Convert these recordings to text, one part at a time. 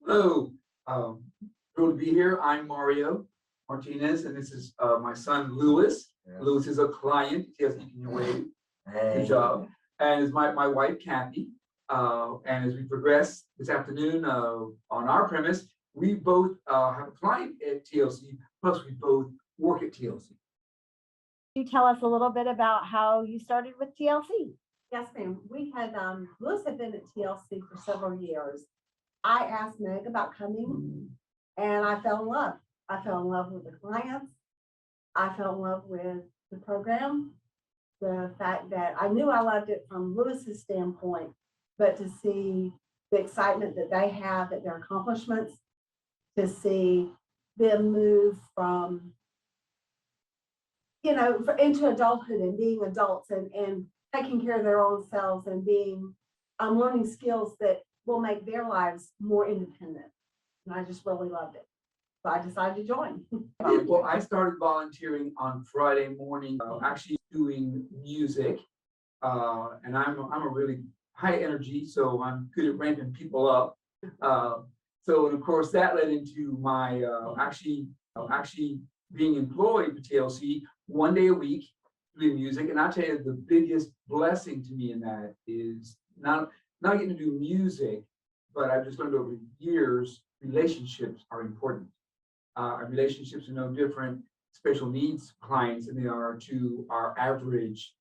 Hello, thrilled to be here. I'm Mario Martinez, and this is my son Louis. Yeah. Louis is a client. Yes, he can wave. Hey. Good job. And it's my wife Kathy. And as we progress this afternoon on our premise, we both have a client at TLC. Plus, we both work at TLC. Can you tell us a little bit about how you started with TLC? Yes, ma'am. We had Louis had been at TLC for several years. I asked Meg about coming, and I fell in love. I fell in love with the clients. I fell in love with the program. The fact that I knew I loved it from Louis's standpoint, but to see the excitement that they have at their accomplishments, to see them move from, into adulthood and being adults and taking care of their own selves and being learning skills that will make their lives more independent. And I just really loved it. So I decided to join. Well, I started volunteering on Friday morning, actually doing music. And I'm a really high energy, so I'm good at ramping people up. So, and of course, that led into my actually being employed with TLC 1 day a week doing music. And I'll tell you, the biggest blessing to me in that is not getting to do music, but I've just learned over the years, relationships are important. Our relationships are no different, special needs clients, than they are to our average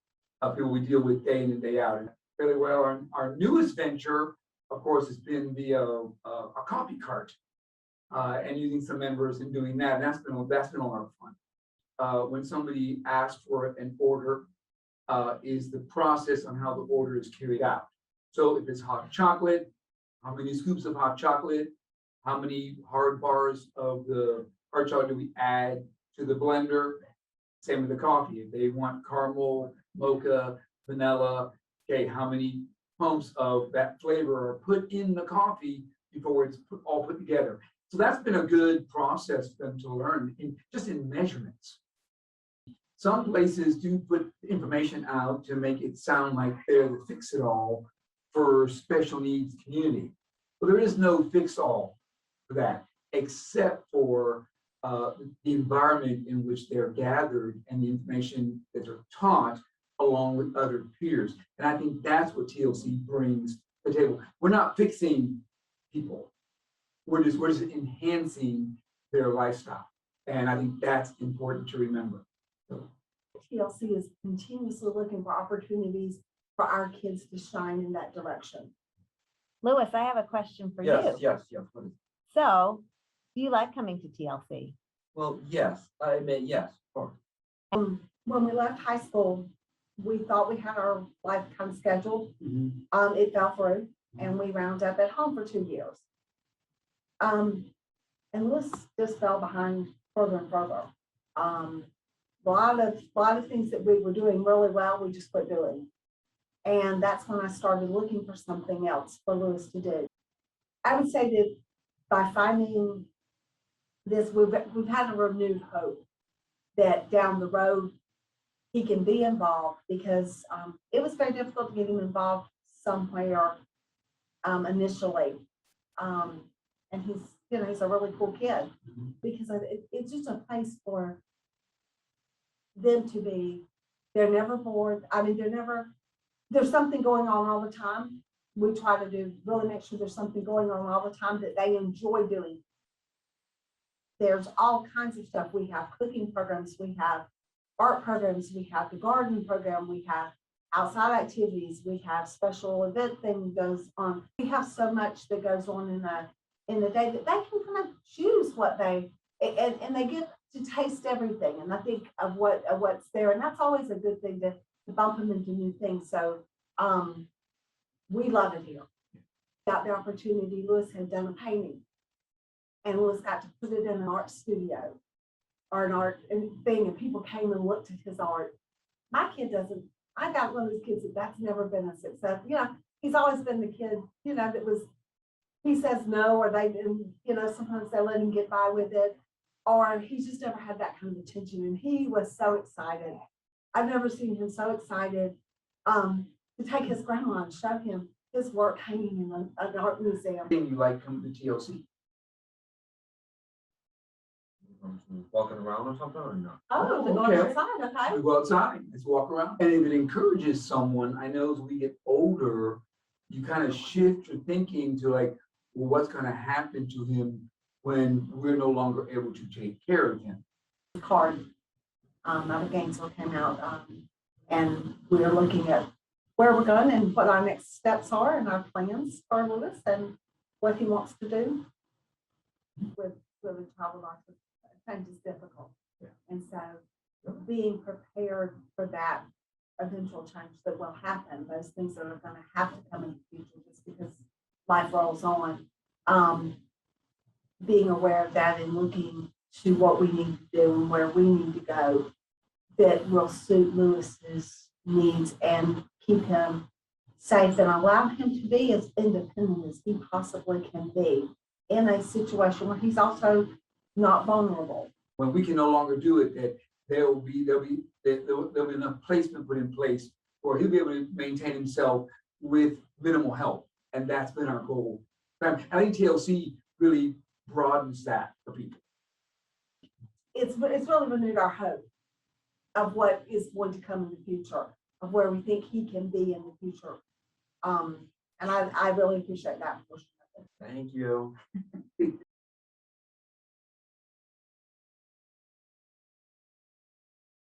people we deal with day in and day out. And really well, our newest venture, of course, has been the a coffee cart and using some members and doing that. And that's been a lot of fun. When somebody asks for an order, is the process on how the order is carried out. So if it's hot chocolate, how many scoops of hot chocolate, how many hard bars of the hard chocolate do we add to the blender? Same with the coffee. If they want caramel, mocha, vanilla, okay, how many pumps of that flavor are put in the coffee before it's all put together? So that's been a good process for them to learn just in measurements. Some places do put information out to make it sound like they're the fix-it-all for special needs community. But there is no fix-all for that, except for the environment in which they're gathered and the information that they're taught along with other peers. And I think that's what TLC brings to the table. We're not fixing people. We're just enhancing their lifestyle. And I think that's important to remember. So. TLC is continuously looking for opportunities for our kids to shine in that direction. Louis, I have a question for you. Yes. So, do you like coming to TLC? Well, yes, I admit yes. When we left high school, we thought we had our life kind of scheduled. Mm-hmm. It fell through, and we wound up at home for 2 years. And Louis just fell behind further and further. A lot of things that we were doing really well, we just quit doing. And that's when I started looking for something else for Louis to do. I would say that by finding this, we've had a renewed hope that down the road he can be involved, because it was very difficult to get him involved somewhere initially. And he's a really cool kid, because it's just a place for them to be. They're never bored. I mean, there's something going on all the time. We try to really make sure there's something going on all the time that they enjoy doing. There's all kinds of stuff. We have cooking programs, we have art programs, we have the garden program, we have outside activities, we have special event thing goes on. We have so much that goes on in the day that they can kind of choose what they and they get to taste everything, and I think of what's there, and that's always a good thing to bump them into new things. So we love it here. Got the opportunity. Louis had done a painting, and Louis got to put it in an art studio or an art thing, and people came and looked at his art. My kid doesn't. I got one of those kids that's never been a success. He's always been the kid, that was, he says no, or they didn't, sometimes they let him get by with it, or he's just never had that kind of attention. And he was so excited. I've never seen him so excited to take his grandma and show him his work hanging in an art museum. You like coming to TLC? Walking around or something or not? Oh, Oh, going okay. outside, okay. We go outside, let's walk around. And if it encourages someone, I know as we get older, you kind of shift your thinking to like, well, what's gonna happen to him when we're no longer able to take care of him? Card, out of Gainesville came out, and we are looking at where we're going and what our next steps are and our plans for Lewis and what he wants to do with a child with autism. Change is difficult. Yeah. And so being prepared for that eventual change that will happen, those things that are gonna have to come in the future just because life rolls on. Being aware of that and looking to what we need to do and where we need to go that will suit Lewis's needs and keep him safe and allow him to be as independent as he possibly can be in a situation where he's also not vulnerable. When we can no longer do it, that there'll be enough placement put in place for he'll be able to maintain himself with minimal help. And that's been our goal. I think TLC really broadens that for people. It's really renewed our hope of what is going to come in the future, of where we think he can be in the future. And I really appreciate that portion of it. Thank you.